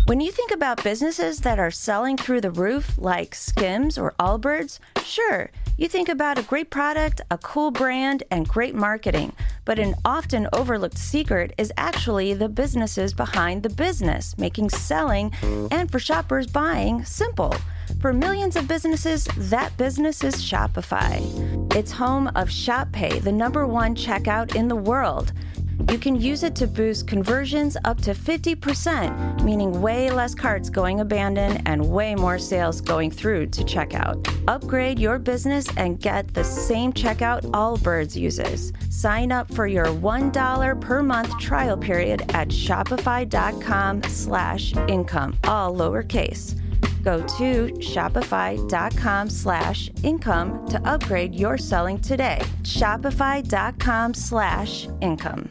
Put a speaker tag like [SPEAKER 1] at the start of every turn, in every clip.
[SPEAKER 1] When you think about businesses that are selling through the roof, like Skims or Allbirds, sure, you think about a great product, a cool brand, and great marketing. But an often overlooked secret is actually the businesses behind the business, making selling and for shoppers buying simple. For millions of businesses, that business is Shopify. It's home of Shop Pay, the #1 checkout in the world. You can use it to boost conversions up to 50%, meaning way less carts going abandoned and way more sales going through to checkout. Upgrade your business and get the same checkout Allbirds uses. Sign up for your $1 per month trial period at shopify.com/income, all lowercase. Go to shopify.com/income to upgrade your selling today. Shopify.com/income.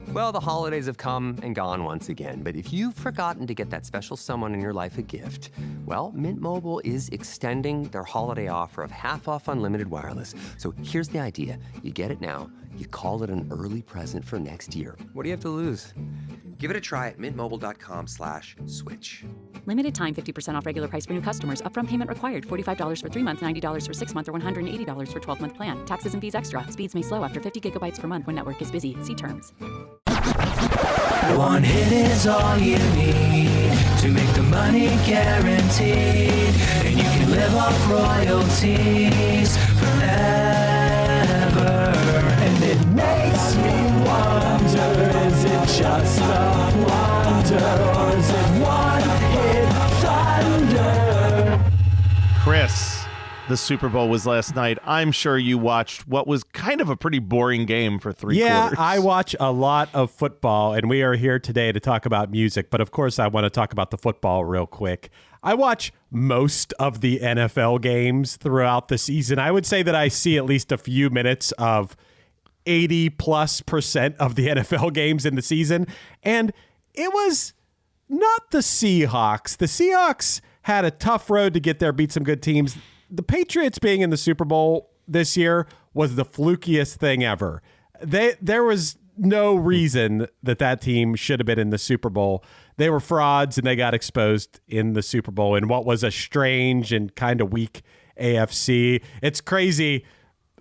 [SPEAKER 2] Well, the holidays have come and gone once again, but if you've forgotten to get that special someone in your life a gift, well, Mint Mobile is extending their holiday offer of half off unlimited wireless. So here's the idea. You get it now, you call it an early present for next year. What do you have to lose? Give it a try at mintmobile.com/switch.
[SPEAKER 3] Limited time 50% off regular price for new customers. Upfront payment required. $45 for 3 months, $90 for 6 months, or $180 for 12-month plan. Taxes and fees extra. Speeds may slow after 50 gigabytes per month when network is busy. See terms.
[SPEAKER 4] One hit is all you need to make the money guaranteed. And you can live off royalties forever. And it makes me wonder, is it just a wonder, or is it one hit thunder?
[SPEAKER 5] Chris, the Super Bowl was last night. I'm sure you watched what was kind of a pretty boring game for three quarters.
[SPEAKER 6] Yeah, I watch a lot of football, and we are here today to talk about music. But of course, I want to talk about the football real quick. I watch most of the NFL games throughout the season. I would say that I see at least a few minutes of 80+% of the NFL games in the season. And it was not the Seahawks. The Seahawks had a tough road to get there, beat some good teams. The Patriots being in the Super Bowl this year was the flukiest thing ever. There was no reason that team should have been in the Super Bowl. They were frauds, and they got exposed in the Super Bowl in what was a strange and kind of weak AFC. It's crazy.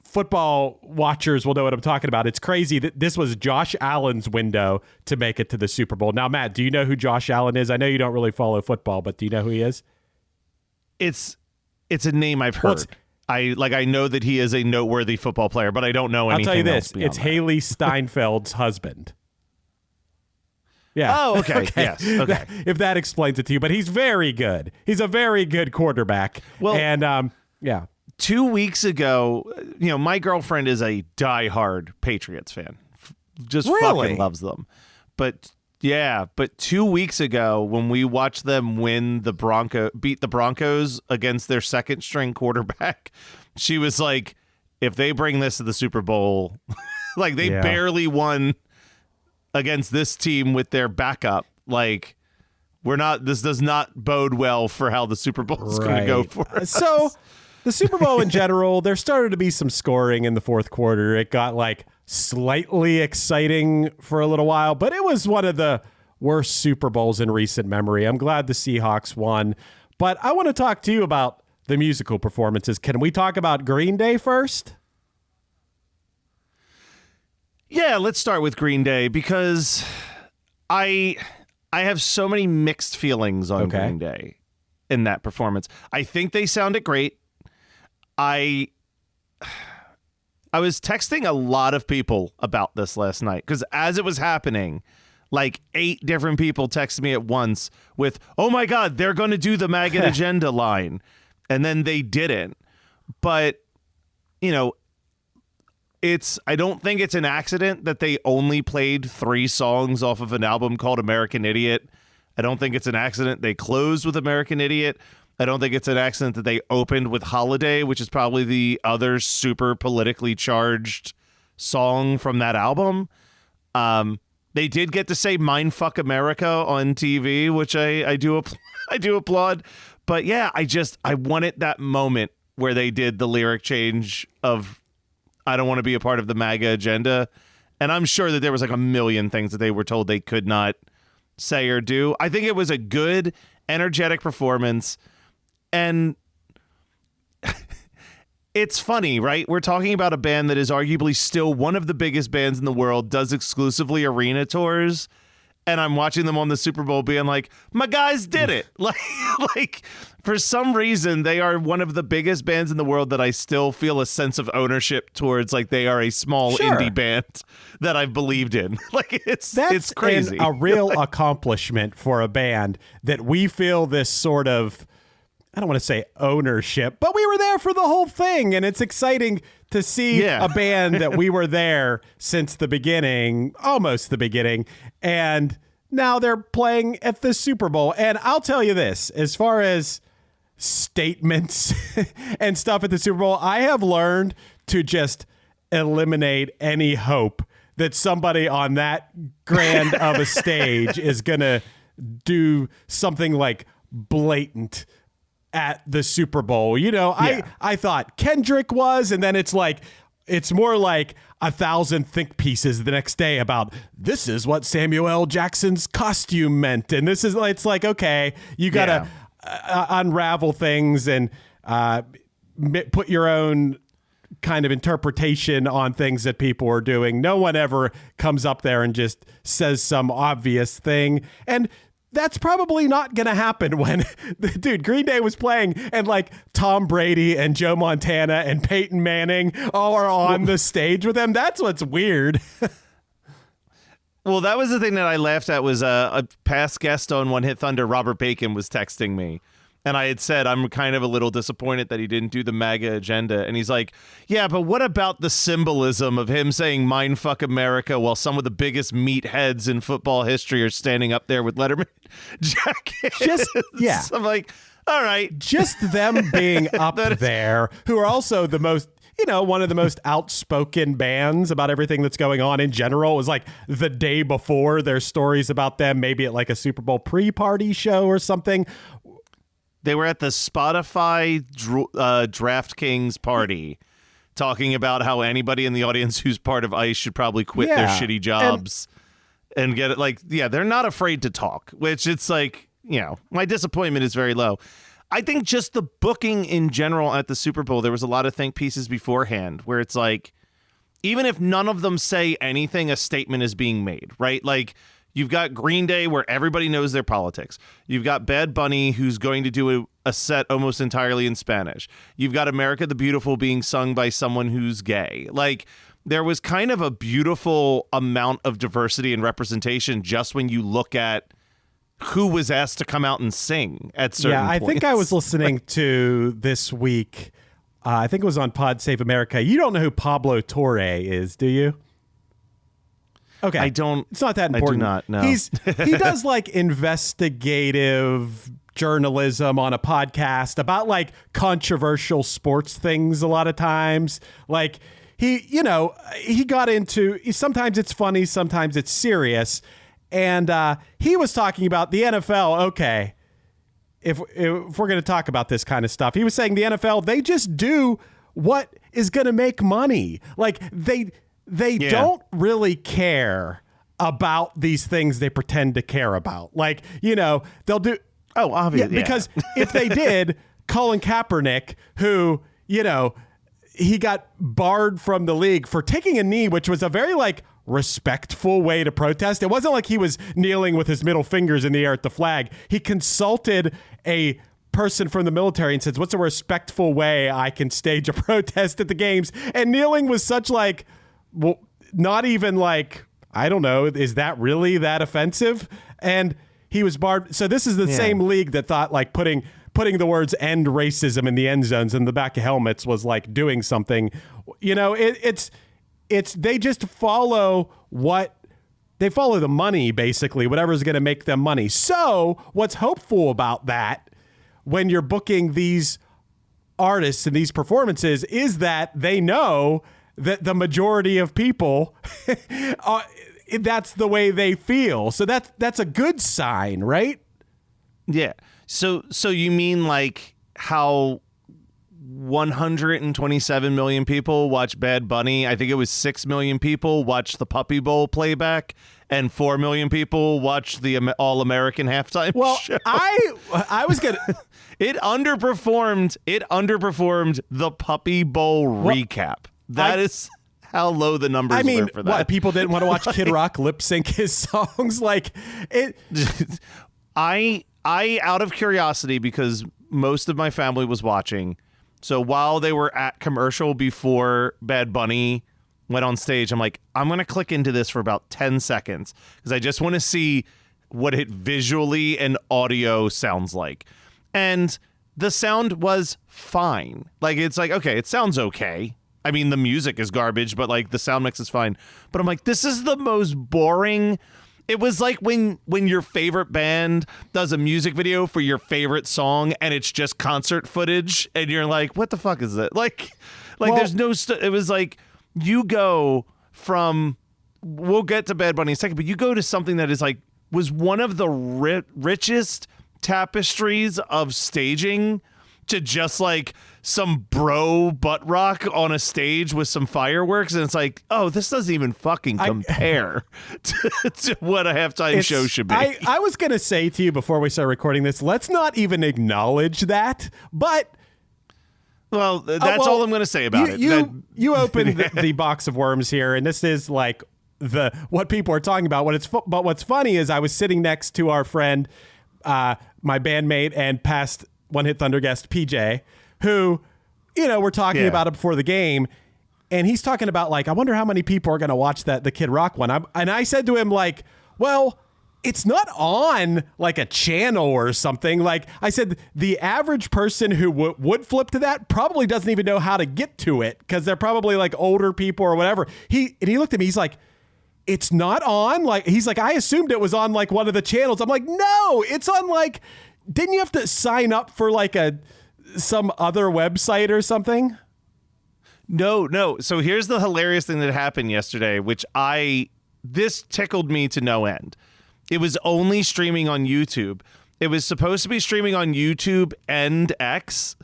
[SPEAKER 6] Football watchers will know what I'm talking about. It's crazy that this was Josh Allen's window to make it to the Super Bowl. Now, Matt, do you know who Josh Allen is? I know you don't really follow football, but do you know who he is?
[SPEAKER 5] It's a name I've heard. I know that he is a noteworthy football player, but I don't know anything.
[SPEAKER 6] I'll tell you this:
[SPEAKER 5] it's
[SPEAKER 6] Haley Steinfeld's husband. Yeah.
[SPEAKER 5] Oh, okay. Yes. Okay.
[SPEAKER 6] If that explains it to you, but he's very good. He's a very good quarterback.
[SPEAKER 5] Well,
[SPEAKER 6] and yeah.
[SPEAKER 5] 2 weeks ago, my girlfriend is a diehard Patriots fan. Just
[SPEAKER 6] really?
[SPEAKER 5] Fucking loves them. But 2 weeks ago, when we watched them beat the Broncos against their second string quarterback, she was like, if they bring this to the Super Bowl, like they barely won against this team with their backup. Like, this does not bode well for how the Super Bowl is going to go for us.
[SPEAKER 6] So the Super Bowl in general, there started to be some scoring in the fourth quarter. It got slightly exciting for a little while, but it was one of the worst Super Bowls in recent memory. I'm glad the Seahawks won, but I want to talk to you about the musical performances. Can we talk about Green Day first?
[SPEAKER 5] Yeah, let's start with Green Day because I have so many mixed feelings on Green Day in that performance. I think they sounded great. I was texting a lot of people about this last night because as it was happening, 8 different people texted me at once with, oh my God, they're going to do the MAGA agenda line. And then they didn't. But, I don't think it's an accident that they only played 3 songs off of an album called American Idiot. I don't think it's an accident they closed with American Idiot. I don't think it's an accident that they opened with Holiday, which is probably the other super politically charged song from that album. They did get to say "Mindfuck America" on TV, which I do applaud. But yeah, I wanted that moment where they did the lyric change of "I don't want to be a part of the MAGA agenda," and I'm sure that there was a million things that they were told they could not say or do. I think it was a good, energetic performance. And it's funny, right? We're talking about a band that is arguably still one of the biggest bands in the world, does exclusively arena tours. And I'm watching them on the Super Bowl being like, my guys did it. Like for some reason, they are one of the biggest bands in the world that I still feel a sense of ownership towards. Like they are a small indie band that I've believed in. Like it's crazy.
[SPEAKER 6] A real accomplishment for a band that we feel this sort of, I don't want to say ownership, but we were there for the whole thing. And it's exciting to see a band that we were there since the beginning, almost the beginning. And now they're playing at the Super Bowl. And I'll tell you this, as far as statements and stuff at the Super Bowl, I have learned to just eliminate any hope that somebody on that grand of a stage is going to do something like blatant at the Super Bowl. You know, I thought Kendrick was, and then it's more like 1,000 think pieces the next day about this is what Samuel L. Jackson's costume meant. And this is, it's like, okay, you got to unravel things and put your own kind of interpretation on things that people are doing. No one ever comes up there and just says some obvious thing. And that's probably not going to happen when, dude, Green Day was playing and like Tom Brady and Joe Montana and Peyton Manning all are on the stage with them. That's what's weird.
[SPEAKER 5] Well, that was the thing that I laughed at was a past guest on One Hit Thunder, Robert Bacon, was texting me. And I had said, I'm kind of a little disappointed that he didn't do the MAGA agenda. And he's like, yeah, but what about the symbolism of him saying mindfuck America while some of the biggest meatheads in football history are standing up there with Letterman jackets? I'm like, all right.
[SPEAKER 6] Just them being up there, who are also the most, one of the most outspoken bands about everything that's going on in general. It was like the day before there's stories about them, maybe at like a Super Bowl pre-party show or something.
[SPEAKER 5] They were at the Spotify DraftKings party talking about how anybody in the audience who's part of ICE should probably quit their shitty jobs and get it. They're not afraid to talk, which it's like, my disappointment is very low. I think just the booking in general at the Super Bowl, there was a lot of think pieces beforehand where it's like, even if none of them say anything, a statement is being made, right? Like, you've got Green Day where everybody knows their politics. You've got Bad Bunny who's going to do a set almost entirely in Spanish. You've got America the Beautiful being sung by someone who's gay. Like, there was kind of a beautiful amount of diversity and representation just when you look at who was asked to come out and sing at certain points.
[SPEAKER 6] I think I was listening to this week. I think it was on Pod Save America. You don't know who Pablo Torre is, do you? Okay.
[SPEAKER 5] I don't.
[SPEAKER 6] It's not that important.
[SPEAKER 5] I do not, no.
[SPEAKER 6] He does like investigative journalism on a podcast about like controversial sports things a lot of times. Like he got into, sometimes it's funny, sometimes it's serious. And he was talking about the NFL. Okay. If we're going to talk about this kind of stuff, he was saying the NFL, they just do what is going to make money. Like they don't really care about these things they pretend to care about. Like, they'll do.
[SPEAKER 5] Oh, obviously.
[SPEAKER 6] Yeah, because if they did, Colin Kaepernick, who, he got barred from the league for taking a knee, which was a very respectful way to protest. It wasn't like he was kneeling with his middle fingers in the air at the flag. He consulted a person from the military and says, what's a respectful way I can stage a protest at the games? And kneeling was such well, not even I don't know, is that really that offensive? And he was barred. So this is the same league that thought putting the words end racism in the end zones in the back of helmets was doing something. It's they just follow they follow the money, basically, whatever's going to make them money. So what's hopeful about that when you're booking these artists and these performances is that they know that the majority of people, that's the way they feel. So that's a good sign, right?
[SPEAKER 5] Yeah. So you mean how 127 million people watch Bad Bunny? I think it was 6 million people watch the Puppy Bowl playback and 4 million people watched the All-American halftime show.
[SPEAKER 6] I was gonna.
[SPEAKER 5] It underperformed the Puppy Bowl recap. That is how low the numbers were for that.
[SPEAKER 6] What, people didn't want to watch Kid Rock lip sync his songs? Like it.
[SPEAKER 5] I out of curiosity, because most of my family was watching, so while they were at commercial before Bad Bunny went on stage, I'm like, I'm going to click into this for about 10 seconds because I just want to see what it visually and audio sounds like. And the sound was fine. Like, it's like, okay, it sounds okay. I mean, the music is garbage, but like the sound mix is fine. But I'm like, this is the most boring. It was like when your favorite band does a music video for your favorite song and it's just concert footage and you're like, what the fuck is that? Like there's no, it was like, you go from, we'll get to Bad Bunny in a second, but you go to something that is like, was one of the richest tapestries of staging to just like some bro butt rock on a stage with some fireworks, and it's like, oh, this doesn't even fucking compare to what a halftime show should be.
[SPEAKER 6] I was gonna say to you before we start recording this, let's not even acknowledge that, but
[SPEAKER 5] well, that's all I'm gonna say about it.
[SPEAKER 6] You opened the box of worms here, and this is like what people are talking about. But what's funny is I was sitting next to our friend, my bandmate and past One Hit Thunder guest PJ, who, we're talking about it before the game, and he's talking about like, I wonder how many people are going to watch the Kid Rock one. And I said to him like, well, it's not on like a channel or something. Like I said, the average person who would flip to that probably doesn't even know how to get to it because they're probably like older people or whatever. He looked at me, he's like, it's not on. Like, he's like, I assumed it was on like one of the channels. I'm like, no, it's on like, didn't you have to sign up for like some other website or something?
[SPEAKER 5] No. So here's the hilarious thing that happened yesterday, which this tickled me to no end. It was only streaming on YouTube. It was supposed to be streaming on YouTube and X.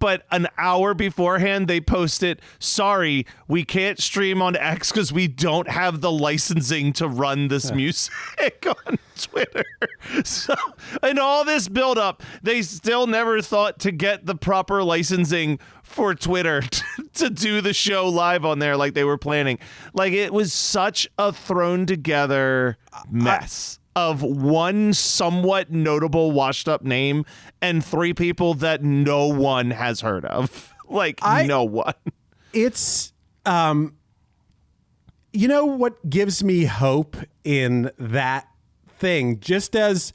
[SPEAKER 5] But an hour beforehand, they posted, sorry, we can't stream on X because we don't have the licensing to run this music on Twitter. So, in all this buildup, they still never thought to get the proper licensing for Twitter to do the show live on there like they were planning. Like, it was such a thrown together mess of one somewhat notable washed up name and 3 people that no one has heard of. Like, no one.
[SPEAKER 6] It's, what gives me hope in that thing, just as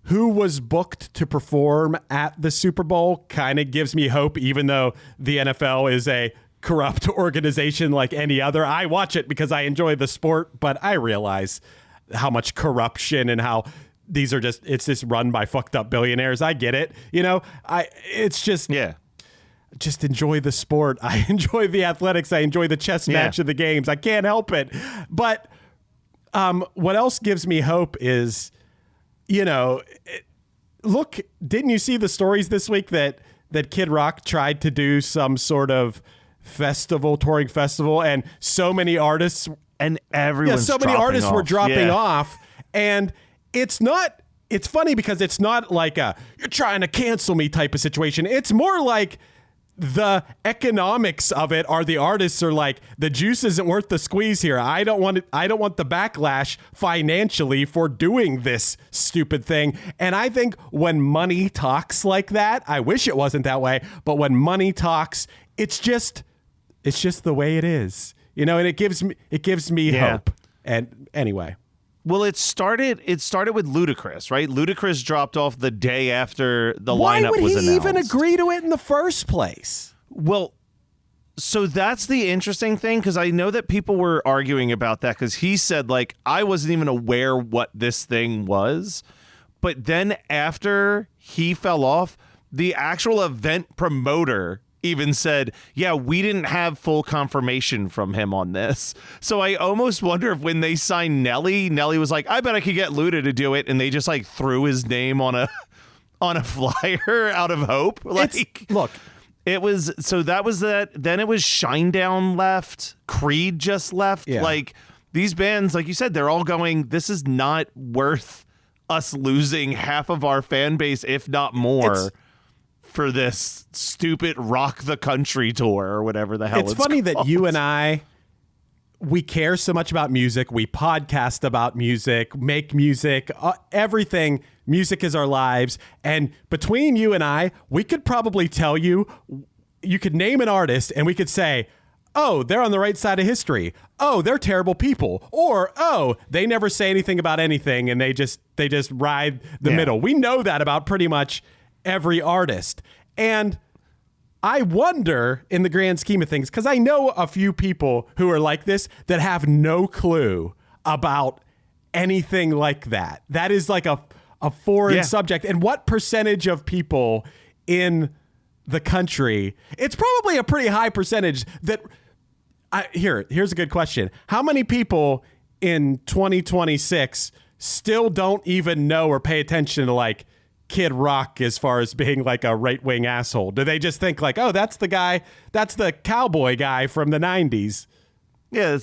[SPEAKER 6] who was booked to perform at the Super Bowl kind of gives me hope, even though the NFL is a corrupt organization like any other. I watch it because I enjoy the sport, but I realize how much corruption and how it's just run by fucked up billionaires. I get it. Just enjoy the sport. I enjoy the athletics. I enjoy the chess match of the games. I can't help it. But what else gives me hope is, look, didn't you see the stories this week that Kid Rock tried to do some sort of touring festival, and so many artists
[SPEAKER 5] and everyone's
[SPEAKER 6] so many artists were dropping off, and it's funny because it's not like a you're trying to cancel me type of situation. It's more like the economics of it are the artists are like, the juice isn't worth the squeeze here. I don't want the backlash financially for doing this stupid thing. And I think when money talks like that, I wish it wasn't that way, but when money talks, it's just the way it is. And it gives me hope. And anyway.
[SPEAKER 5] Well, it started with Ludacris, right? Ludacris dropped off the day after the lineup was announced. Why would he
[SPEAKER 6] even agree to it in the first place?
[SPEAKER 5] Well, so that's the interesting thing, because I know that people were arguing about that, because he said, like, I wasn't even aware what this thing was. But then after he fell off, the actual event promoter even said, yeah, we didn't have full confirmation from him on this. So I almost wonder if when they signed Nelly was like, I bet I could get Luda to do it, and they just like threw his name on a flyer out of hope. Like,
[SPEAKER 6] look,
[SPEAKER 5] it was, so that was that. Then it was Shinedown left, Creed just left.
[SPEAKER 6] Yeah.
[SPEAKER 5] Like, these bands, like you said, they're all going, this is not worth us losing half of our fan base, if not more, for this stupid Rock the Country tour or whatever the hell it's
[SPEAKER 6] funny
[SPEAKER 5] called.
[SPEAKER 6] that you and I, we care so much about music. We podcast about music, make music, everything. Music is our lives. And between you and I, we could probably tell you, you could name an artist and we could say, oh, they're on the right side of history. Oh, they're terrible people. Or, oh, they never say anything about anything and they just ride the middle. We know that about pretty much every artist. And I wonder, in the grand scheme of things, because I know a few people who are like this that have no clue about anything like that. That is like a foreign subject. And what percentage of people in the country, it's probably a pretty high percentage that, here's a good question. How many people in 2026 still don't even know or pay attention to like Kid Rock as far as being like a right-wing asshole? Do they just think like, oh, that's the guy, that's the cowboy guy from the 90s?
[SPEAKER 5] Yeah,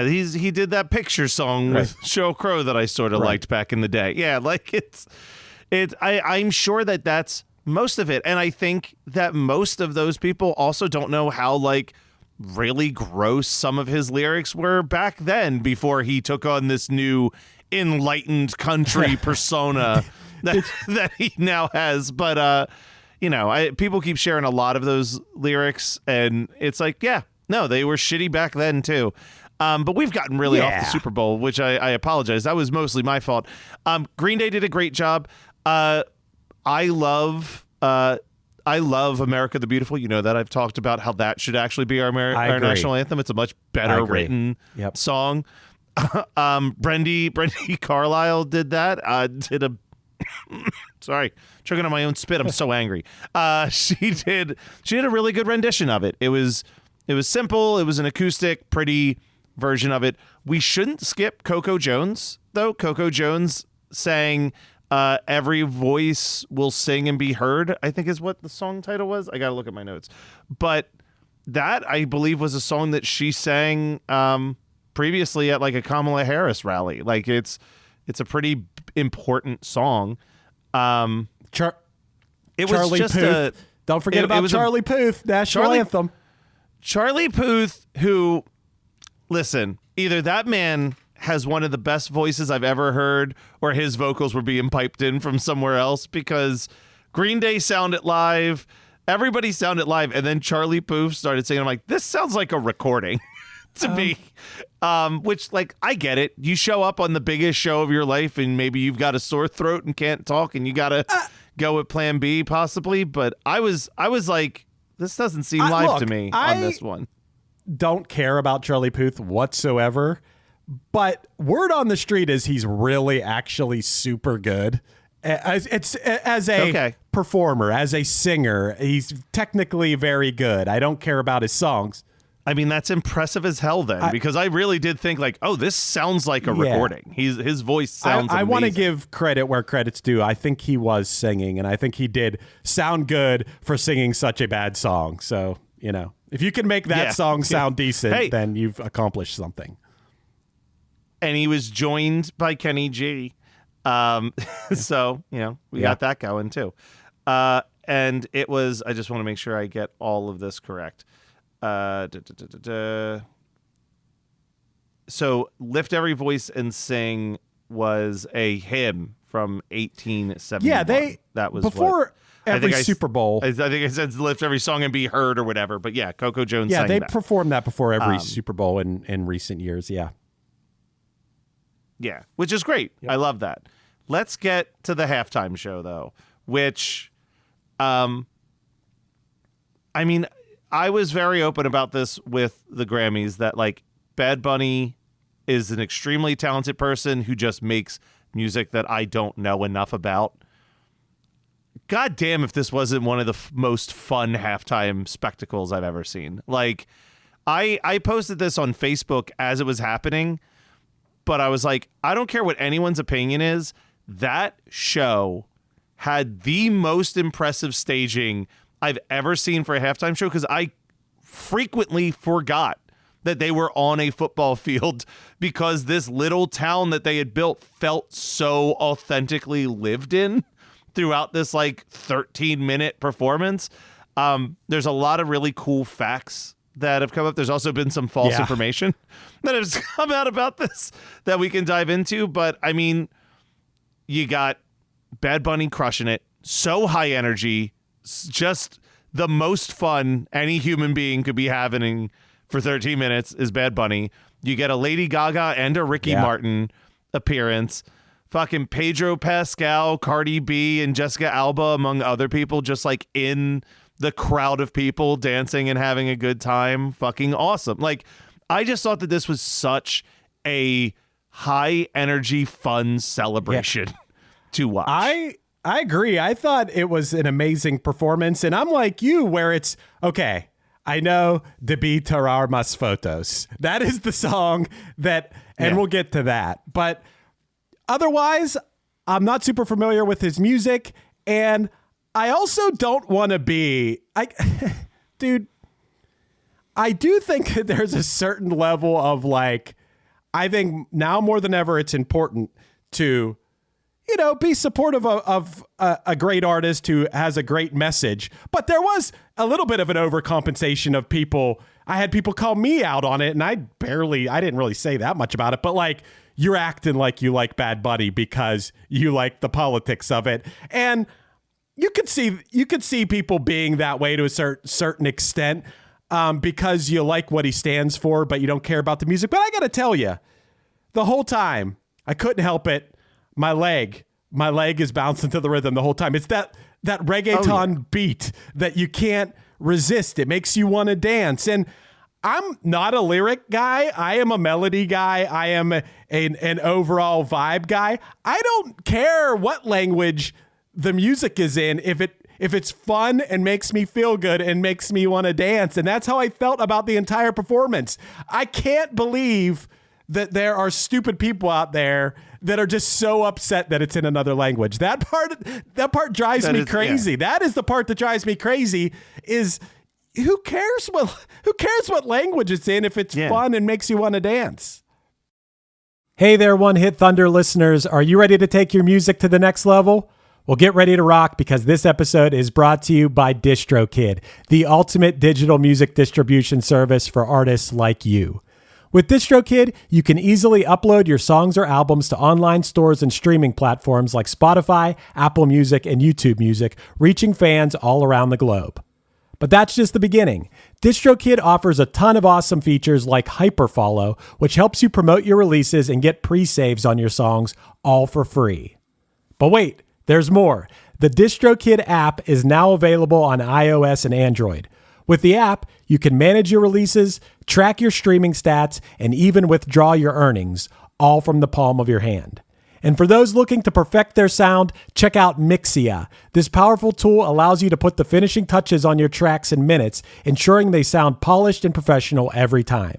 [SPEAKER 5] he did that picture song with Sheryl Crow that I sort of liked back in the day. Yeah, like I'm sure that that's most of it. And I think that most of those people also don't know how like really gross some of his lyrics were back then before he took on this new enlightened country persona that he now has. But, people keep sharing a lot of those lyrics and it's like, yeah, no, they were shitty back then too. But we've gotten really off the Super Bowl, which I apologize. That was mostly my fault. Green Day did a great job. I love America the Beautiful. You know that I've talked about how that should actually be our national anthem. It's a much better written song. Brandi Carlile did that. Sorry, choking on my own spit. I'm so angry. She did a really good rendition of it. It was simple. It was an acoustic, pretty version of it. We shouldn't skip Coco Jones, though. Coco Jones sang Every Voice Will Sing and Be Heard, I think is what the song title was. I got to look at my notes. But that, I believe, was a song that she sang previously at like a Kamala Harris rally. Like it's a pretty important song. It was
[SPEAKER 6] Charlie
[SPEAKER 5] just
[SPEAKER 6] Puth. Don't forget about Charlie Puth, national anthem.
[SPEAKER 5] Charlie Puth, who, listen, either that man has one of the best voices I've ever heard, or his vocals were being piped in from somewhere else, because Green Day sounded live, everybody sounded live, and then Charlie Puth started singing. I'm like, this sounds like a recording to me. Which, like, I get it. You show up on the biggest show of your life, and maybe you've got a sore throat and can't talk, and you got to go with Plan B, possibly. But I was like, this doesn't seem live to me on this one.
[SPEAKER 6] Don't care about Charlie Puth whatsoever, but word on the street is he's really actually super good. As a performer, as a singer, he's technically very good. I don't care about his songs.
[SPEAKER 5] I mean, that's impressive as hell then, because I really did think like, oh, this sounds like a recording. His voice sounds amazing.
[SPEAKER 6] I want to give credit where credit's due. I think he was singing, and I think he did sound good for singing such a bad song. So, if you can make that song sound decent, then you've accomplished something.
[SPEAKER 5] And he was joined by Kenny G. So, we got that going too. And it was, I just want to make sure I get all of this correct. So Lift Every Voice and Sing was a hymn from 1871.
[SPEAKER 6] Yeah,
[SPEAKER 5] that was
[SPEAKER 6] before every Super Bowl.
[SPEAKER 5] I think I said Lift Every Song and Be Heard or whatever. But yeah, Coco Jones sang
[SPEAKER 6] they
[SPEAKER 5] that.
[SPEAKER 6] performed that before every Super Bowl in recent years. Yeah.
[SPEAKER 5] Yeah, which is great. Yep. I love that. Let's get to the halftime show, though, which, I mean, I was very open about this with the Grammys that, like, Bad Bunny is an extremely talented person who just makes music that I don't know enough about. God damn if this wasn't one of the most fun halftime spectacles I've ever seen. Like, I posted this on Facebook as it was happening, but I was like, I don't care what anyone's opinion is. That show had the most impressive staging I've ever seen for a halftime show, because I frequently forgot that they were on a football field because this little town that they had built felt so authentically lived in throughout this like 13-minute performance. There's a lot of really cool facts that have come up. There's also been some false information that has come out about this that we can dive into. But I mean, you got Bad Bunny crushing it. So high energy, just the most fun any human being could be having for 13 minutes is Bad Bunny. You get a Lady Gaga and a Ricky Martin appearance. Fucking Pedro Pascal, Cardi B, and Jessica Alba, among other people, just like in the crowd of people dancing and having a good time. Fucking awesome. Like, I just thought that this was such a high energy, fun celebration to watch.
[SPEAKER 6] I agree. I thought it was an amazing performance. And I'm like you, where it's, okay, I know Debí tirar más fotos. That is the song that, and we'll get to that. But otherwise, I'm not super familiar with his music. And I also don't want to be, dude, I do think that there's a certain level of like, I think now more than ever, it's important to, you know, be supportive of a great artist who has a great message. But there was a little bit of an overcompensation of people. I had people call me out on it, and I didn't really say that much about it. But like, you're acting like you like Bad Bunny because you like the politics of it. And you could see people being that way to a certain extent because you like what he stands for, but you don't care about the music. But I got to tell you, the whole time, I couldn't help it. My leg is bouncing to the rhythm the whole time. It's that reggaeton beat that you can't resist. It makes you want to dance. And I'm not a lyric guy. I am a melody guy. I am an overall vibe guy. I don't care what language the music is in if it's fun and makes me feel good and makes me want to dance. And that's how I felt about the entire performance. I can't believe that there are stupid people out there that are just so upset that it's in another language. That part drives me crazy. Yeah. That is the part that drives me crazy is who cares what language it's in if it's fun and makes you want to dance. Hey there, One Hit Thunder listeners. Are you ready to take your music to the next level? Well, get ready to rock because this episode is brought to you by DistroKid, the ultimate digital music distribution service for artists like you. With DistroKid, you can easily upload your songs or albums to online stores and streaming platforms like Spotify, Apple Music, and YouTube Music, reaching fans all around the globe. But that's just the beginning. DistroKid offers a ton of awesome features like Hyperfollow, which helps you promote your releases and get pre-saves on your songs all for free. But wait, there's more. The DistroKid app is now available on iOS and Android. With the app, you can manage your releases, track your streaming stats, and even withdraw your earnings, all from the palm of your hand. And for those looking to perfect their sound, check out Mixia. This powerful tool allows you to put the finishing touches on your tracks in minutes, ensuring they sound polished and professional every time.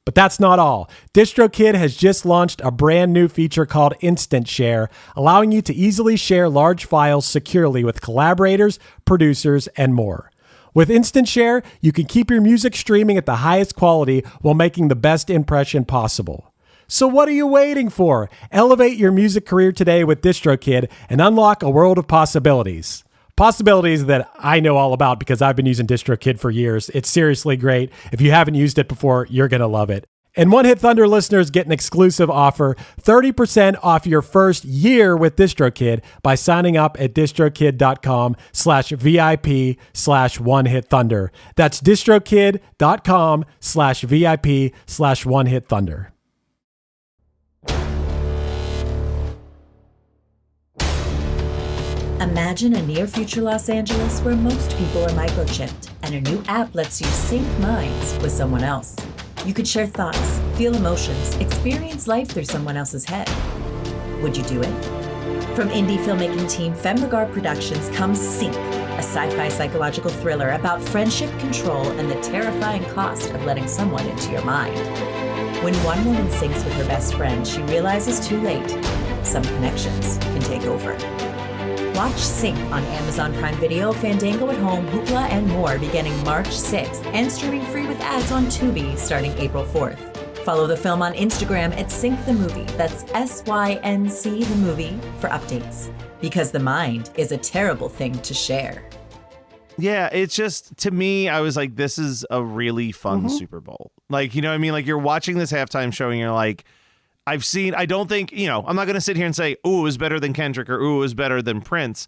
[SPEAKER 6] But that's not all. DistroKid has just launched a brand new feature called Instant Share, allowing you to easily share large files securely with collaborators, producers, and more. With Instant Share, you can keep your music streaming at the highest quality while making the best impression possible. So what are you waiting for? Elevate your music career today with DistroKid and unlock a world of possibilities. Possibilities that I know all about because I've been using DistroKid for years. It's seriously great. If you haven't used it before, you're going to love it. And One Hit Thunder listeners get an exclusive offer, 30% off your first year with DistroKid by signing up at distrokid.com/VIP/OneHitThunder. That's distrokid.com/VIP/OneHitThunder.
[SPEAKER 7] Imagine a near-future Los Angeles where most people are microchipped and a new app lets you sync minds with someone else. You could share thoughts, feel emotions, experience life through someone else's head. Would you do it? From indie filmmaking team Femregard Productions comes Sync, a sci-fi psychological thriller about friendship, control, and the terrifying cost of letting someone into your mind. When one woman syncs with her best friend, she realizes too late, some connections can take over. Watch Sync on Amazon Prime Video, Fandango at Home, Hoopla, and more beginning March 6th and streaming free with ads on Tubi starting April 4th. Follow the film on Instagram at Sync the Movie. That's SYNC the Movie for updates. Because the mind is a terrible thing to share.
[SPEAKER 5] Yeah, it's just, to me, I was like, this is a really fun Super Bowl. Like, you know what I mean? Like, you're watching this halftime show and you're like, I don't think, I'm not going to sit here and say, ooh, it was better than Kendrick or ooh, it was better than Prince.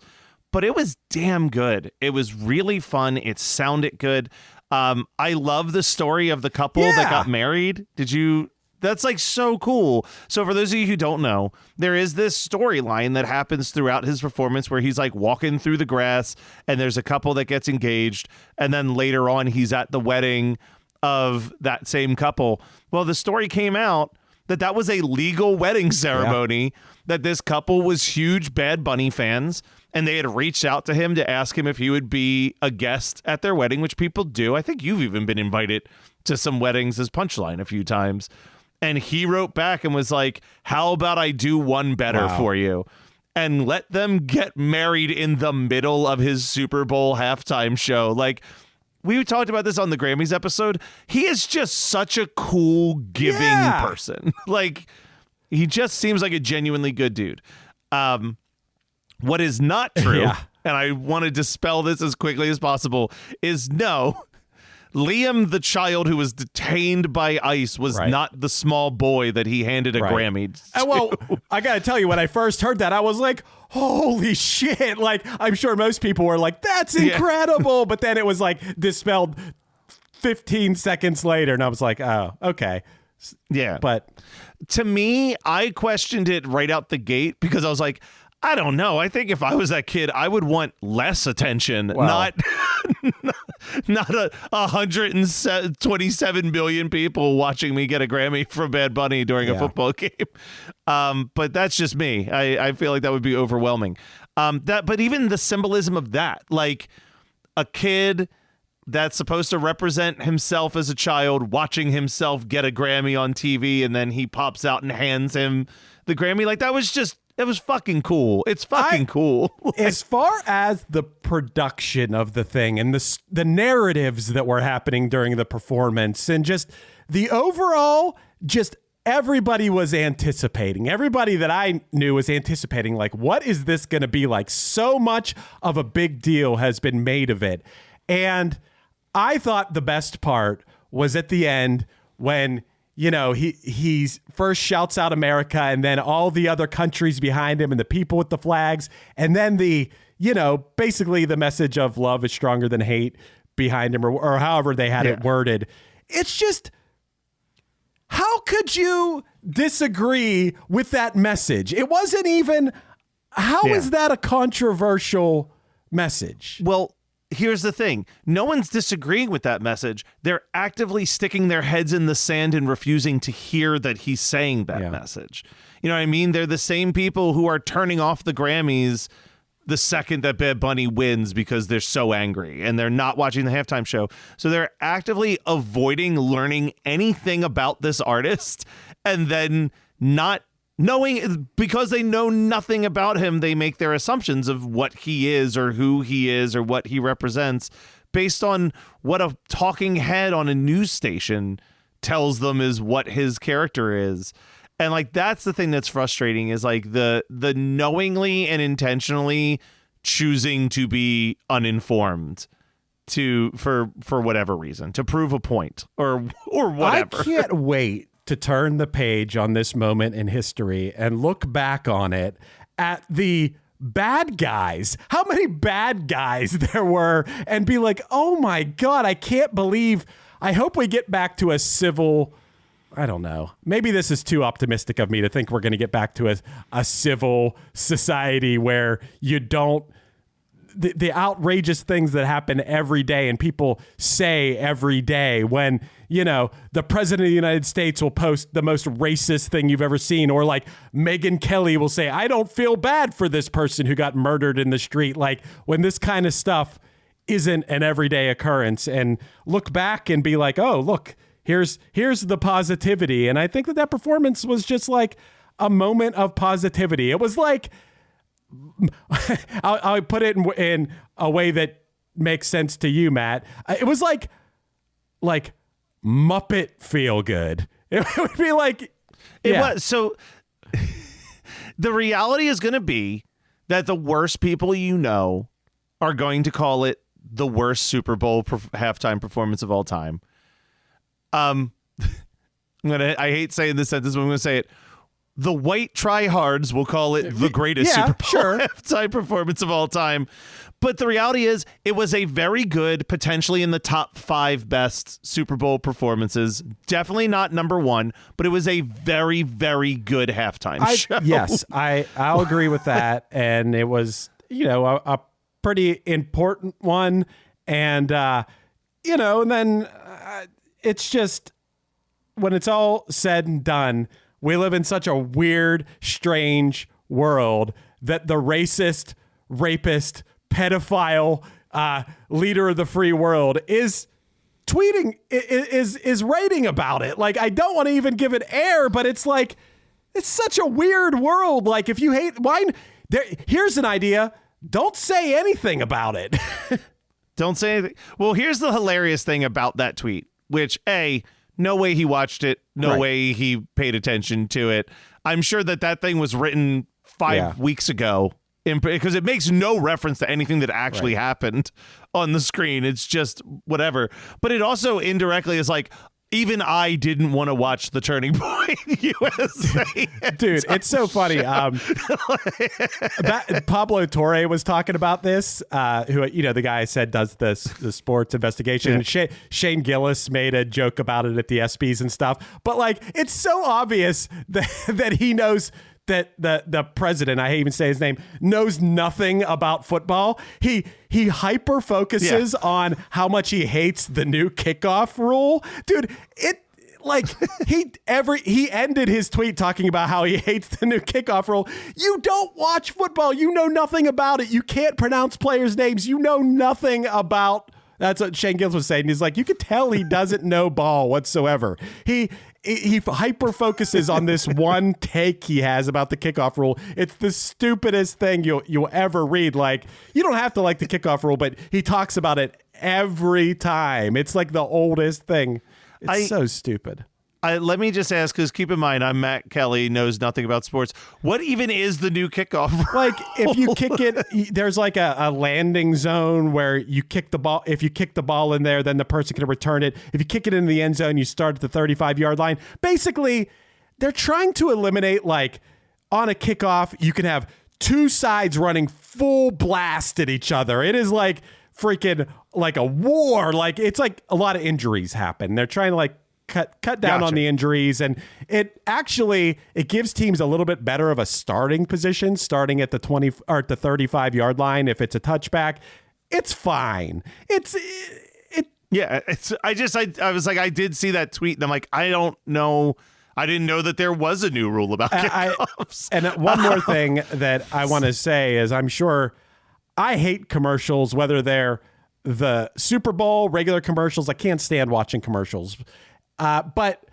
[SPEAKER 5] But it was damn good. It was really fun. It sounded good. I love the story of the couple that got married. That's like so cool. So for those of you who don't know, there is this storyline that happens throughout his performance where he's like walking through the grass and there's a couple that gets engaged. And then later on, he's at the wedding of that same couple. Well, the story came out that was a legal wedding ceremony, that this couple was huge Bad Bunny fans. And they had reached out to him to ask him if he would be a guest at their wedding, which people do. I think you've even been invited to some weddings as Punchline a few times. And he wrote back and was like, how about I do one better for you? And let them get married in the middle of his Super Bowl halftime show. Like, we talked about this on the Grammys episode. He is just such a cool, giving person. Like, he just seems like a genuinely good dude. What is not true, and I want to dispel this as quickly as possible, is no, Liam, the child who was detained by ICE, was not the small boy that he handed a Grammy to.
[SPEAKER 6] Well, I got to tell you, when I first heard that, I was like, holy shit. Like, I'm sure most people were like, that's incredible. But then it was like dispelled 15 seconds later. And I was like, oh, okay.
[SPEAKER 5] Yeah.
[SPEAKER 6] But
[SPEAKER 5] to me, I questioned it right out the gate because I was like, I don't know. I think if I was that kid, I would want less attention, not 127 billion people watching me get a Grammy from Bad Bunny during a football game. But that's just me. I feel like that would be overwhelming. But even the symbolism of that, like a kid that's supposed to represent himself as a child, watching himself get a Grammy on TV, and then he pops out and hands him the Grammy. Like, that was just, it was fucking cool. It's fucking cool.
[SPEAKER 6] As far as the production of the thing and the narratives that were happening during the performance and just the overall, just everybody was anticipating. Everybody that I knew was anticipating, like, what is this going to be like? So much of a big deal has been made of it. And I thought the best part was at the end when, he first shouts out America and then all the other countries behind him and the people with the flags. And then basically the message of love is stronger than hate behind him or however they had it worded. It's just, how could you disagree with that message? It wasn't even, how is that a controversial message?
[SPEAKER 5] Well, here's the thing. No one's disagreeing with that message. They're actively sticking their heads in the sand and refusing to hear that he's saying that message. You know what I mean? They're the same people who are turning off the Grammys the second that Bad Bunny wins because they're so angry and they're not watching the halftime show. So they're actively avoiding learning anything about this artist and then not knowing, because they know nothing about him, they make their assumptions of what he is or who he is or what he represents based on what a talking head on a news station tells them is what his character is. And like, that's the thing that's frustrating, is like the knowingly and intentionally choosing to be uninformed for whatever reason, to prove a point or whatever.
[SPEAKER 6] I can't wait to turn the page on this moment in history and look back on it at the bad guys, how many bad guys there were, and be like, oh my God, I can't believe, I hope we get back to a civil, I don't know, maybe this is too optimistic of me to think we're going to get back to a civil society where you don't, the outrageous things that happen every day and people say every day when, the president of the United States will post the most racist thing you've ever seen, or like Megyn Kelly will say, I don't feel bad for this person who got murdered in the street. Like, when this kind of stuff isn't an everyday occurrence, and look back and be like, oh, look, here's the positivity. And I think that performance was just like a moment of positivity. It was like I'll put it in a way that makes sense to you, Matt. It was like Muppet feel good. It would be like
[SPEAKER 5] it was. So the reality is going to be that the worst people you know are going to call it the worst Super Bowl halftime performance of all time. I hate saying this sentence, but I'm going to say it. The white tryhards will call it the greatest Super Bowl halftime performance of all time. But the reality is it was a very good, potentially in the top 5 best Super Bowl performances. Definitely not number 1, but it was a very, very good halftime show.
[SPEAKER 6] Yes, I'll agree with that. And it was, a pretty important one. And, and then it's just when it's all said and done, we live in such a weird, strange world that the racist, rapist, pedophile leader of the free world is tweeting, is writing about it. Like, I don't want to even give it air, but it's like, it's such a weird world. Like, if you hate wine, here's an idea. Don't say anything about it.
[SPEAKER 5] Don't say anything. Well, here's the hilarious thing about that tweet, which no way he watched it. No way he paid attention to it. I'm sure that thing was written 5 weeks ago because it makes no reference to anything that actually happened on the screen. It's just whatever. But it also indirectly is like, even I didn't want to watch the Turning Point USA.
[SPEAKER 6] Dude, it's so funny. Pablo Torre was talking about this, who, the guy I said does the sports investigation. Yeah. Shane Gillis made a joke about it at the ESPYs and stuff. But, like, it's so obvious that he knows that the president, I hate even say his name, knows nothing about football. He hyper focuses on how much he hates the new kickoff rule. Dude, he ended his tweet talking about how he hates the new kickoff rule. You don't watch football. You know nothing about it. You can't pronounce players' names. You know nothing about. That's what Shane Gillis was saying. He's like, you could tell he doesn't know ball whatsoever. He hyper focuses on this one take he has about the kickoff rule. It's the stupidest thing you'll ever read. Like, you don't have to like the kickoff rule, but he talks about it every time. It's like the oldest thing. It's so stupid.
[SPEAKER 5] Let me just ask, because keep in mind, I'm Matt Kelly, knows nothing about sports. What even is the new kickoff rule?
[SPEAKER 6] Like, if you kick it, there's like a landing zone where you kick the ball. If you kick the ball in there, then the person can return it. If you kick it into the end zone, you start at the 35-yard line. Basically, they're trying to eliminate, like, on a kickoff, you can have two sides running full blast at each other. It is like freaking like a war. Like, it's like a lot of injuries happen. They're trying to, like, cut down on the injuries, and it gives teams a little bit better of a starting position, starting at the 20 or at the 35-yard line. If it's a touchback, it's fine. I was like, I did see that tweet, and I'm like, I don't know. I didn't know that there was a new rule about kickoffs. And one more thing that I want to say is, I'm sure I hate commercials, whether they're the Super Bowl, regular commercials. I can't stand watching commercials. But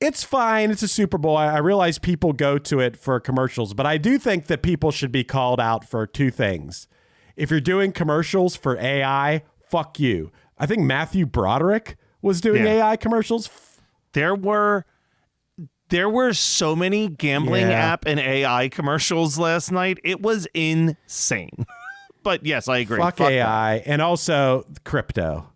[SPEAKER 6] it's fine. It's a Super Bowl. I realize people go to it for commercials, but I do think that people should be called out for two things. If you're doing commercials for AI, fuck you. I think Matthew Broderick was doing AI commercials.
[SPEAKER 5] There were so many gambling app and AI commercials last night. It was insane. But yes, I agree.
[SPEAKER 6] Fuck AI that. And also crypto.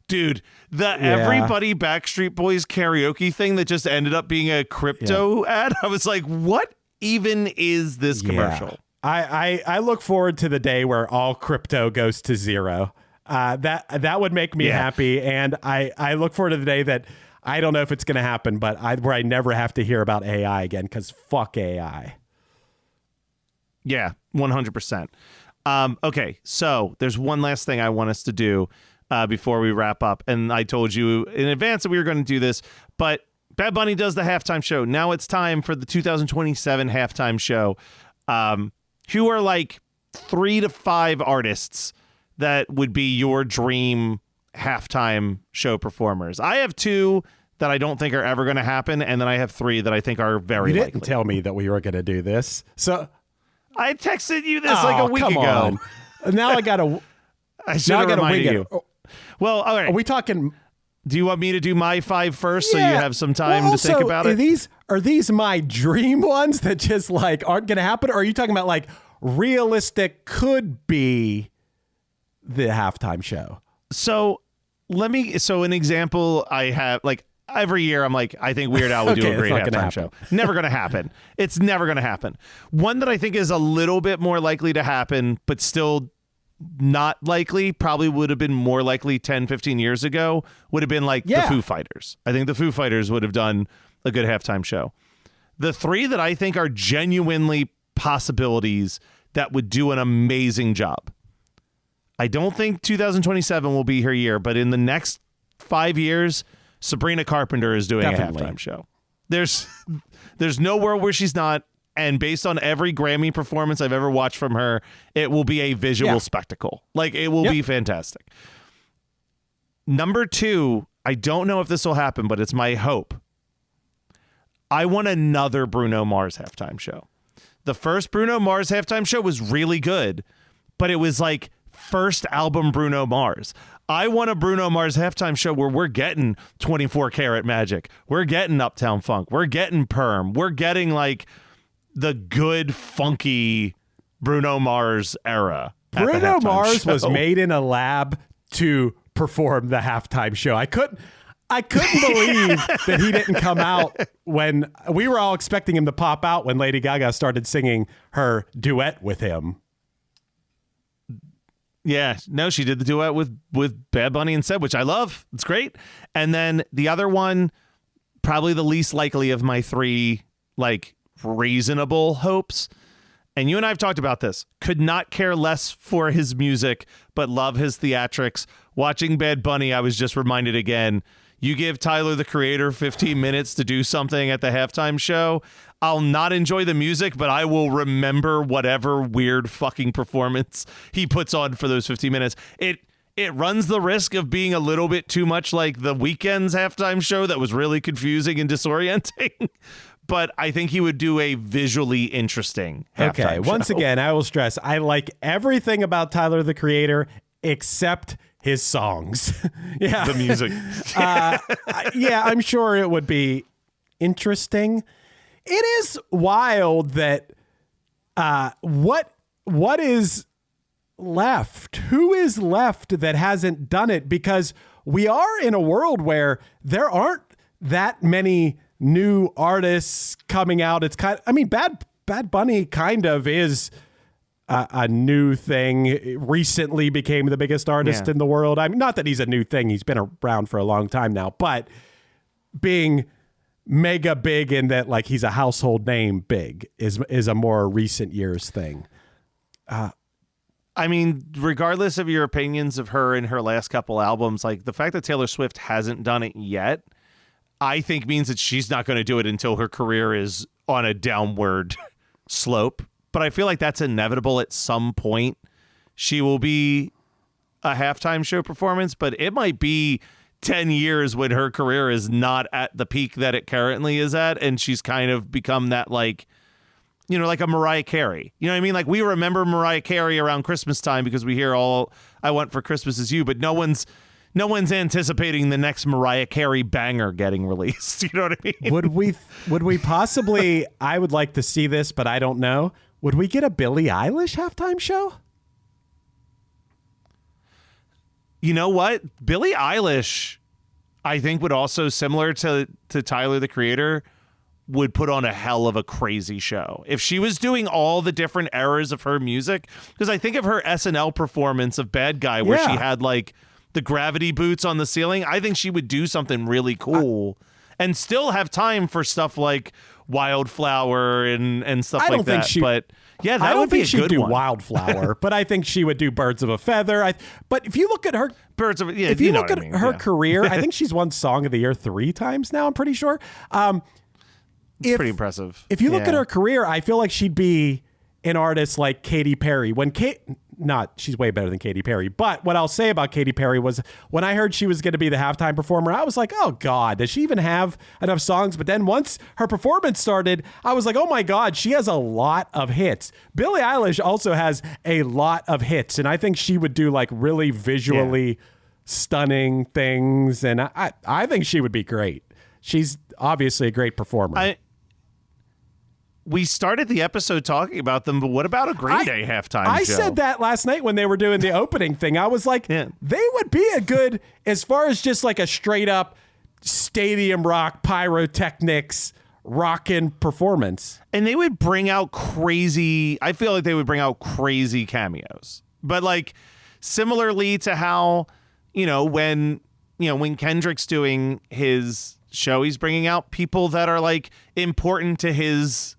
[SPEAKER 5] Dude, Everybody Backstreet Boys karaoke thing that just ended up being a crypto ad. I was like, what even is this commercial?
[SPEAKER 6] I look forward to the day where all crypto goes to zero. That would make me happy. And I look forward to the day that I don't know if it's going to happen, but where I never have to hear about AI again, because fuck AI.
[SPEAKER 5] Yeah, 100%. Okay, so there's one last thing I want us to do before we wrap up. And I told you in advance that we were going to do this, but Bad Bunny does the halftime show. Now it's time for the 2027 halftime show. Who are like 3 to 5 artists that would be your dream halftime show performers? I have 2 that I don't think are ever going to happen, and then I have 3 that I think are very
[SPEAKER 6] You
[SPEAKER 5] likely.
[SPEAKER 6] didn't tell me that we were going to do this. So
[SPEAKER 5] I texted you this like a week
[SPEAKER 6] come
[SPEAKER 5] ago.
[SPEAKER 6] on. Now I got to.
[SPEAKER 5] I should have reminded you. Well, all right.
[SPEAKER 6] Are we talking?
[SPEAKER 5] Do you want me to do my 5 first so you have some time to think about it?
[SPEAKER 6] Are these my dream ones that just like aren't going to happen? Or are you talking about like realistic could be the halftime show?
[SPEAKER 5] So an example I have, like every year I'm like, I think Weird Al would do a great halftime show. Never going to happen. It's never going to happen. One that I think is a little bit more likely to happen, but still not likely, probably would have been more likely 10, 15 years ago, would have been like the Foo Fighters. I think the Foo Fighters would have done a good halftime show. The 3 that I think are genuinely possibilities that would do an amazing job. I don't think 2027 will be her year, but in the next 5 years, Sabrina Carpenter is doing a halftime show. There's no world where she's not. And based on every Grammy performance I've ever watched from her, it will be a visual spectacle. Like, it will be fantastic. Number 2, I don't know if this will happen, but it's my hope. I want another Bruno Mars halftime show. The first Bruno Mars halftime show was really good, but it was like first album Bruno Mars. I want a Bruno Mars halftime show where we're getting 24 Karat Magic. We're getting Uptown Funk. We're getting Perm. We're getting like the good, funky Bruno Mars era.
[SPEAKER 6] Bruno Mars was made in a lab to perform the halftime show. I couldn't believe that he didn't come out when we were all expecting him to pop out when Lady Gaga started singing her duet with him.
[SPEAKER 5] Yeah, no, she did the duet with Bad Bunny instead, which I love. It's great. And then the other one, probably the least likely of my 3, like, reasonable hopes, and you and I have talked about this, could not care less for his music but love his theatrics. Watching Bad Bunny, I was just reminded again, you give Tyler the Creator 15 minutes to do something at the halftime show, I'll not enjoy the music, but I will remember whatever weird fucking performance he puts on for those 15 minutes. It runs the risk of being a little bit too much like the Weeknd's halftime show that was really confusing and disorienting. But I think he would do a visually interesting halftime show.
[SPEAKER 6] Once again, I will stress, I like everything about Tyler, the Creator, except his songs.
[SPEAKER 5] The music.
[SPEAKER 6] I'm sure it would be interesting. It is wild that what is left? Who is left that hasn't done it? Because we are in a world where there aren't that many new artists coming out. It's Bad Bunny kind of is a new thing. Recently became the biggest artist in the world. I mean, not that he's a new thing. He's been around for a long time now, but being mega big in that, like, he's a household name big is a more recent years thing.
[SPEAKER 5] I mean, regardless of your opinions of her and her last couple albums, like the fact that Taylor Swift hasn't done it yet, I think means that she's not going to do it until her career is on a downward slope. But I feel like that's inevitable at some point. She will be a halftime show performance, but it might be 10 years when her career is not at the peak that it currently is at. And she's kind of become that, like, you know, like a Mariah Carey. You know what I mean? Like, we remember Mariah Carey around Christmas time because we hear All I Want for Christmas Is You, but no one's anticipating the next Mariah Carey banger getting released. You know what I mean?
[SPEAKER 6] Would we possibly, I would like to see this, but I don't know. Would we get a Billie Eilish halftime show?
[SPEAKER 5] You know what? Billie Eilish, I think, would also, similar to Tyler, the Creator, would put on a hell of a crazy show. If she was doing all the different eras of her music, because I think of her SNL performance of Bad Guy where she had, like, the gravity boots on the ceiling. I think she would do something really cool and still have time for stuff like Wildflower and stuff like that. But yeah, that would be a good one. I don't think she'd do
[SPEAKER 6] Wildflower, but I think she would do Birds of a Feather. But if you look at her if you look at her career, I think she's won Song of the Year 3 times now, I'm pretty sure.
[SPEAKER 5] It's pretty impressive.
[SPEAKER 6] If you look at her career, I feel like she'd be an artist like Katy Perry. She's way better than Katy Perry. But what I'll say about Katy Perry was when I heard she was going to be the halftime performer, I was like, oh God, does she even have enough songs? But then once her performance started, I was like, oh my God, she has a lot of hits. Billie Eilish also has a lot of hits. And I think she would do like really visually stunning things. And I think she would be great. She's obviously a great performer.
[SPEAKER 5] We started the episode talking about them, but what about a Green Day halftime show?
[SPEAKER 6] I said that last night when they were doing the opening thing. I was like, they would be a good, as far as just like a straight up stadium rock, pyrotechnics, rockin' performance.
[SPEAKER 5] And they would bring out crazy, I feel like they would bring out crazy cameos. But like, similarly to how, when Kendrick's doing his show, he's bringing out people that are like important to his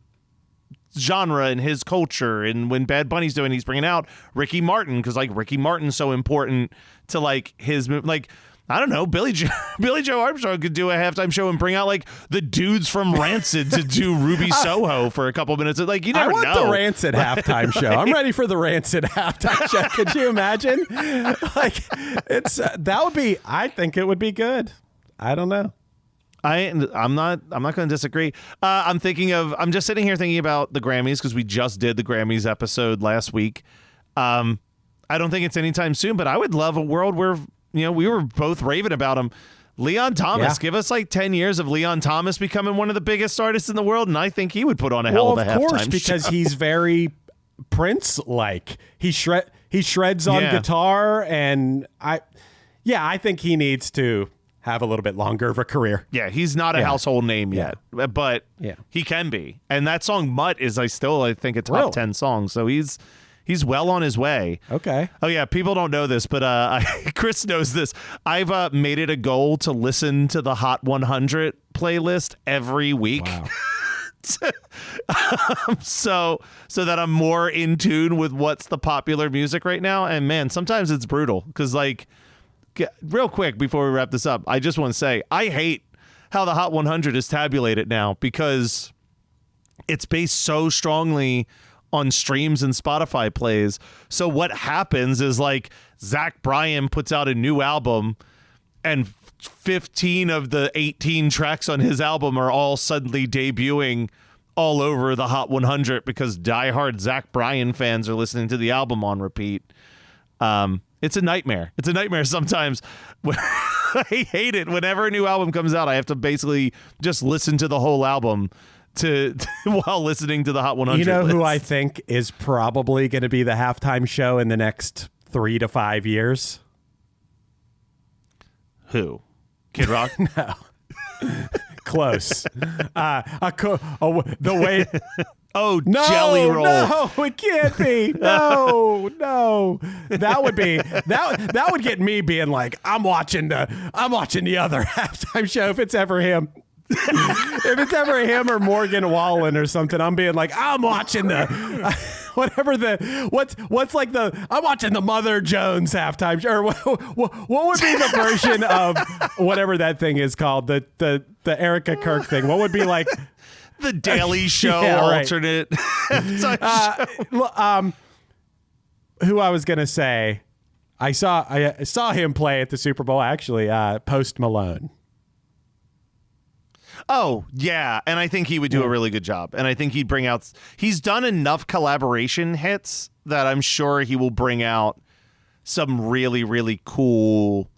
[SPEAKER 5] genre and his culture. And when Bad Bunny's doing, he's bringing out Ricky Martin because like Ricky Martin's so important to like his, like, I don't know, Billy Joe Armstrong could do a halftime show and bring out like the dudes from Rancid to do Ruby Soho for a couple minutes. Like, you never know.
[SPEAKER 6] I want the Rancid halftime show. I'm ready for the Rancid halftime show. Could you imagine? Like, it's I think it would be good. I don't know.
[SPEAKER 5] I'm not going to disagree. I'm just sitting here thinking about the Grammys because we just did the Grammys episode last week. I don't think it's anytime soon, but I would love a world where, we were both raving about him. Leon Thomas, give us like 10 years of Leon Thomas becoming one of the biggest artists in the world, and I think he would put on a hell of a halftime show. Of course,
[SPEAKER 6] because he's very Prince-like. He shreds on guitar, and I think he needs to have a little bit longer of a career.
[SPEAKER 5] Yeah, he's not a household name yet, but he can be. And that song Mutt is I think a top 10 song, so he's well on his way.
[SPEAKER 6] Okay.
[SPEAKER 5] Oh yeah, people don't know this, but Chris knows this. I've made it a goal to listen to the Hot 100 playlist every week.
[SPEAKER 6] Wow.
[SPEAKER 5] So that I'm more in tune with what's the popular music right now. And man, sometimes it's brutal because like, real quick before we wrap this up, I just want to say I hate how the Hot 100 is tabulated now because it's based so strongly on streams and Spotify plays. So what happens is like Zach Bryan puts out a new album and 15 of the 18 tracks on his album are all suddenly debuting all over the Hot 100 because diehard Zach Bryan fans are listening to the album on repeat. It's a nightmare. It's a nightmare sometimes. I hate it. Whenever a new album comes out, I have to basically just listen to the whole album while listening to the Hot 100
[SPEAKER 6] You know
[SPEAKER 5] list.
[SPEAKER 6] who I think is probably going to be the halftime show in the next 3 to 5 years?
[SPEAKER 5] Who? Kid Rock?
[SPEAKER 6] No. Close. The way...
[SPEAKER 5] Oh,
[SPEAKER 6] no,
[SPEAKER 5] Jelly Roll.
[SPEAKER 6] No, it can't be. No. That would get me being like, I'm watching the other halftime show if it's ever him. If it's ever him or Morgan Wallen or something, I'm being like, I'm watching I'm watching the Mother Jones halftime show. Or what would be the version of whatever that thing is called, the Erica Kirk thing? What would be like
[SPEAKER 5] the Daily Show alternate?
[SPEAKER 6] Who I was gonna say, I saw him play at the Super Bowl actually. Post Malone.
[SPEAKER 5] Oh, yeah. And I think he would do a really good job. And I think he's done enough collaboration hits that I'm sure he will bring out some really, really cool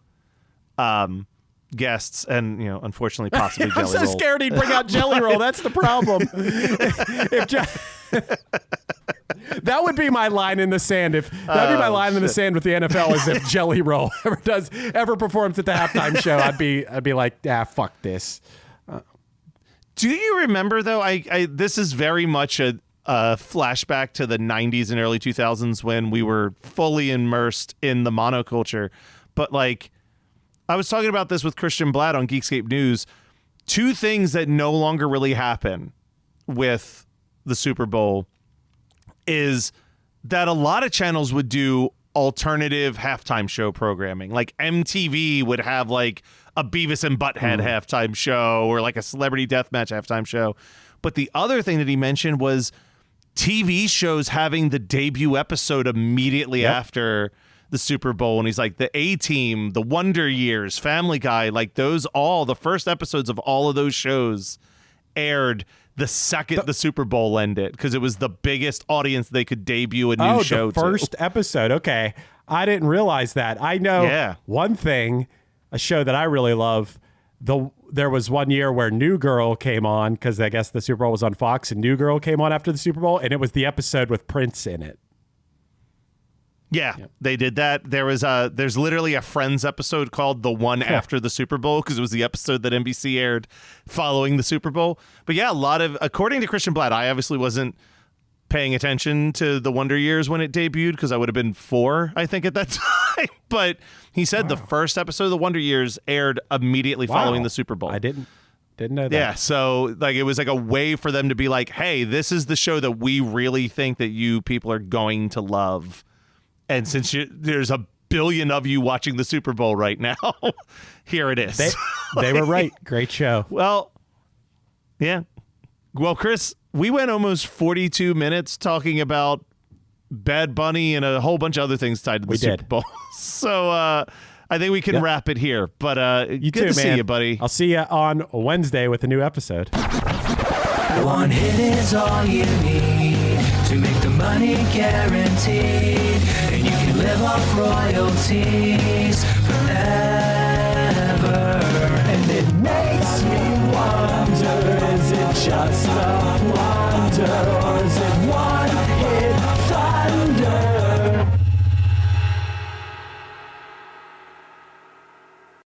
[SPEAKER 5] guests and, unfortunately, possibly Jelly Roll.
[SPEAKER 6] I'm so scared he'd bring out Jelly Roll. That's the problem. That would be my line in the sand. That'd be my line in the sand with the NFL is if Jelly Roll ever performs at the halftime show, I'd be like, fuck this.
[SPEAKER 5] Do you remember, though, this is very much a flashback to the 90s and early 2000s when we were fully immersed in the monoculture. But, like, I was talking about this with Christian Blatt on Geekscape News. Two things that no longer really happen with the Super Bowl is that a lot of channels would do alternative halftime show programming. Like MTV would have like a Beavis and Butthead halftime show or like a Celebrity Deathmatch halftime show. But the other thing that he mentioned was TV shows having the debut episode immediately after the Super Bowl. And he's like, the A-Team, the Wonder Years, Family Guy, like those all, the first episodes of all of those shows aired the second the Super Bowl ended because it was the biggest audience they could debut a new show
[SPEAKER 6] the first episode. Okay. I didn't realize that. I know one thing, a show that I really love, there was one year where New Girl came on because I guess the Super Bowl was on Fox, and New Girl came on after the Super Bowl, and it was the episode with Prince in it.
[SPEAKER 5] Yeah, they did that. There's literally a Friends episode called The One After the Super Bowl because it was the episode that NBC aired following the Super Bowl. But yeah, according to Christian Blatt, I obviously wasn't paying attention to the Wonder Years when it debuted because I would have been 4, I think, at that time. But he said the first episode of the Wonder Years aired immediately following the Super Bowl.
[SPEAKER 6] I didn't know that.
[SPEAKER 5] Yeah, so like it was like a way for them to be like, hey, this is the show that we really think that you people are going to love. And since there's a billion of you watching the Super Bowl right now, here it is.
[SPEAKER 6] They were right. Great show.
[SPEAKER 5] Well, yeah. Well, Chris, we went almost 42 minutes talking about Bad Bunny and a whole bunch of other things tied to the Super Bowl. So I think we can wrap it here. But
[SPEAKER 6] you
[SPEAKER 5] good
[SPEAKER 6] too,
[SPEAKER 5] to see you, buddy.
[SPEAKER 6] I'll see you on Wednesday with a new episode.
[SPEAKER 4] One hit is all you need to make the money guaranteed, and you can live off royalties forever. And it makes me wonder, is it just a wonder, or is it one